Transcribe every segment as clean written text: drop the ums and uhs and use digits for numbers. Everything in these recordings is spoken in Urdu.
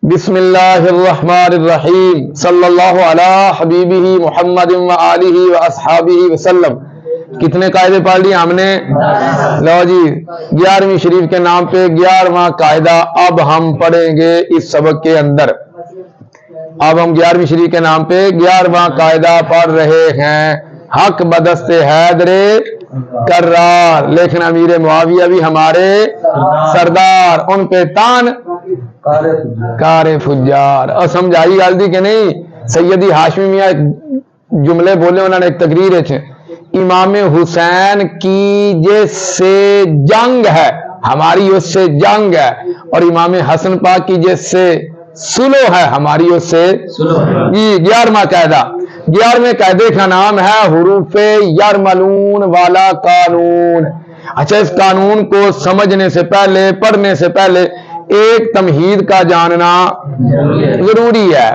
بسم اللہ الرحمن الرحیم صلی اللہ علی حبیبہ محمد و آلہ و اصحابہ وسلم۔ کتنے قاعدے پڑھ لیے ہم نے؟ لو جی 11ویں شریف کے نام پہ 11واں قاعدہ اب ہم پڑھیں گے اس سبق کے اندر۔ اب ہم 11ویں شریف کے نام پہ 11واں قاعدہ پڑھ رہے ہیں۔ حق بدست حیدر کرار، لیکن امیر معاویہ بھی ہمارے سردار، ان پہ تان کار فجار۔ اور سمجھائی غلطی کہ نہیں؟ سیدی ہاشمی میاں ایک جملے بولے، انہوں نے ایک تقریر ہے، امام حسین کی جس سے جنگ ہے ہماری اس سے جنگ ہے، اور امام حسن پاک کی جس سے سلو ہے ہماری اس سے جی 11واں قاعدہ۔ 11ویں قاعدے کا نام ہے حروف یرملون والا قانون۔ اچھا، اس قانون کو سمجھنے سے پہلے، پڑھنے سے پہلے ایک تمہید کا جاننا ضروری ہے۔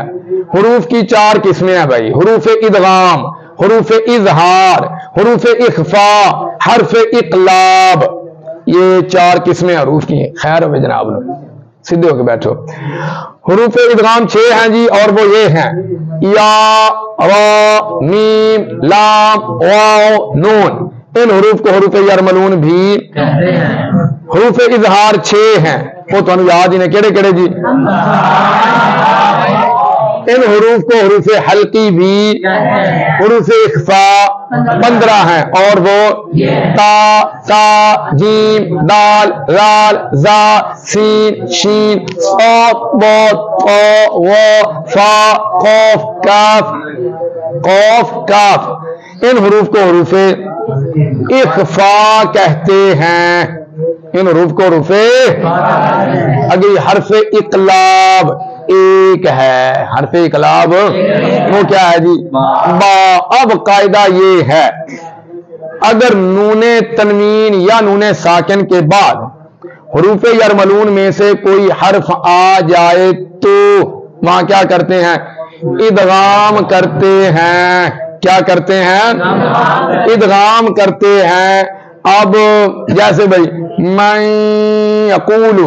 حروف کی 4 قسمیں ہیں بھائی، حروف ادغام، حروف اظہار، حروف اخفاء، حرف اقلاب، یہ 4 قسمیں حروف کی ہیں۔ خیر ہو جناب لوگ، سیدھے ہو کے بیٹھو۔ حروف ادغام 6 ہیں جی، اور وہ یہ ہیں یا، را، میم، لام، واو، نون۔ ان حروف کو حروف یرملون بھی کہتے ہیں۔ حروف اظہار 6 ہیں، وہ تو یاد ہی نہیں کیڑے کیڑے جی۔ ان حروف کو حروف حلقی بھی، حروف اخفاء 15 ہیں، اور وہ تا، تا، جیم، دال، رال، زا، سین، شین، صاد، ضاد، طا، واو، فا، قاف، کاف، قاف، کاف۔ ان حروف کو حروف اخفاء کہتے ہیں۔ ان حروف کو حروف اگلی حرف اقلاب ایک ہے، حرف اقلاب وہ کیا ہے جی؟ با۔ اب قاعدہ یہ ہے، اگر نون تنوین یا نون ساکن کے بعد حروف یرملون میں سے کوئی حرف آ جائے تو وہاں کیا کرتے ہیں؟ ادغام کرتے ہیں۔ کیا کرتے ہیں؟ ادغام کرتے ہیں۔ اب جیسے بھائی میں یقول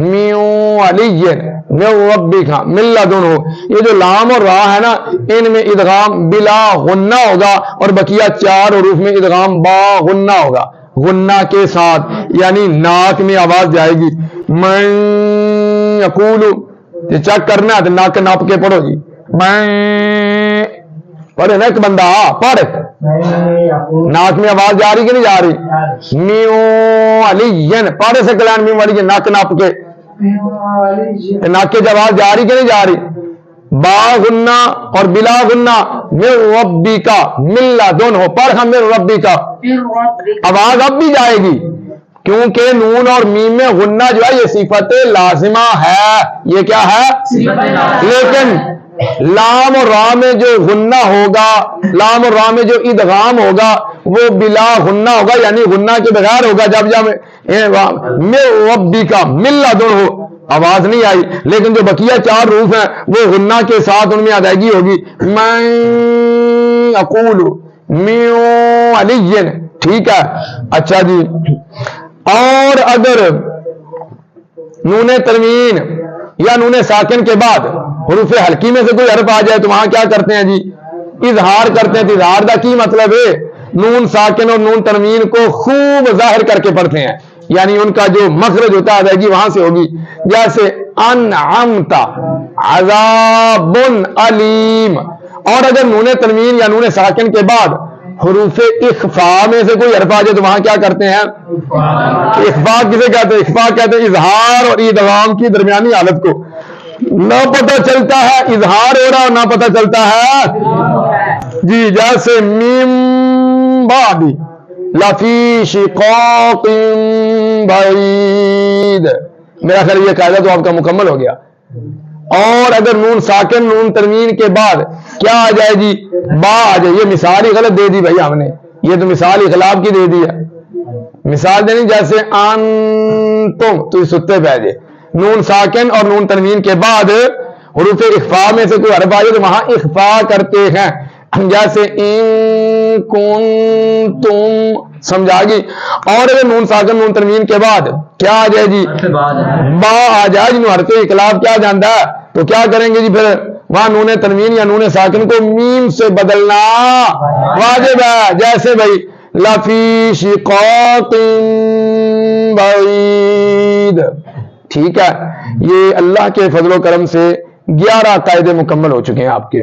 میو علی میں ربک من لدنہ، یہ جو لام اور را ہے نا، ان میں ادغام بلا غنہ ہوگا، اور بقیہ 4 حروف میں ادغام با غنہ ہوگا، غنہ کے ساتھ، یعنی ناک میں آواز جائے گی۔ میں یقول، یہ چیک کرنا ہے تو ناک ناپ کے پڑھو جی۔ میں پڑھے نا ایک بندہ، پڑھ، ناک میں آواز جا رہی کہ نہیں جا رہی؟ میو علی، پڑھ سے کلان میو علی، ناک ناپ کے، ناک کے آواز جا رہی کہ نہیں جا رہی؟ با غنہ اور بلا غنہ، من ربی کا ملا دونوں، پڑھ ہم من ربی کا، آواز اب بھی جائے گی، کیونکہ نون اور میم میں غنہ جو ہے یہ صفت لازمہ ہے۔ یہ کیا ہے؟ لیکن لام اور را میں جو غنہ ہوگا، لام اور را میں جو ادغام ہوگا وہ بلا غنہ ہوگا، یعنی غنہ کے بغیر ہوگا۔ جب میں ربی کا ملا دونوں آواز نہیں آئی، لیکن جو بقیہ 4 حروف ہیں وہ غنہ کے ساتھ ان میں ادائیگی ہوگی۔ میں اقول میو علی، ٹھیک ہے۔ اچھا جی، اور اگر نون تنوین یا نون ساکن کے بعد حروف حلقی میں سے کوئی حرف آ جائے تو وہاں کیا کرتے ہیں جی؟ اظہار کرتے ہیں۔ اظہار کا کی مطلب ہے؟ نون ساکن اور نون تنوین کو خوب ظاہر کر کے پڑھتے ہیں، یعنی ان کا جو مخرج ہوتا ہے ادائیگی وہاں سے ہوگی۔ جیسے انعمت عذاب علیم۔ اور اگر نون تنوین یا نون ساکن کے بعد حروف اخفاء میں سے کوئی حرف آ جائے تو وہاں کیا کرتے ہیں؟ اخفاء کسے کہتے ہیں؟ اخفاء کہتے ہیں اظہار اور ادغام کی درمیانی حالت کو۔ نہ پتہ چلتا ہے اظہار ہو رہا اور نہ پتہ چلتا ہے جی، جیسے میم بعد لفی شقاق بعید۔ میرا خیال یہ قاعدہ تو آپ کا مکمل ہو گیا۔ اور اگر نون ساکن نون تنوین کے بعد کیا آ جائے جی؟ با آ جائے۔ یہ مثال ہی غلط دے دی بھائی ہم نے، یہ تو مثال اخلاف کی دے دی ہے۔ مثال دینی جیسے انتم، تو ستے پہ جائے، نون ساکن اور نون تنوین کے بعد حروف اخفاء میں سے کوئی حرف آ جائے تو وہاں اخفاء کرتے ہیں۔ جیسے ان کنتم سمجھا گی. اور اگر نون ساکن نون تنوین کے بعد کیا آ جائے جی با آ جائے جی حرف اقلاب کیا جانتا ہے تو کیا کریں گے جی پھر وہاں نون تنوین یا نون ساکن کو میم سے بدلنا واجب ہے. جیسے بھائی لفی شقاق بعید. ٹھیک ہے, یہ اللہ کے فضل و کرم سے 11 قاعدے مکمل ہو چکے ہیں آپ کے.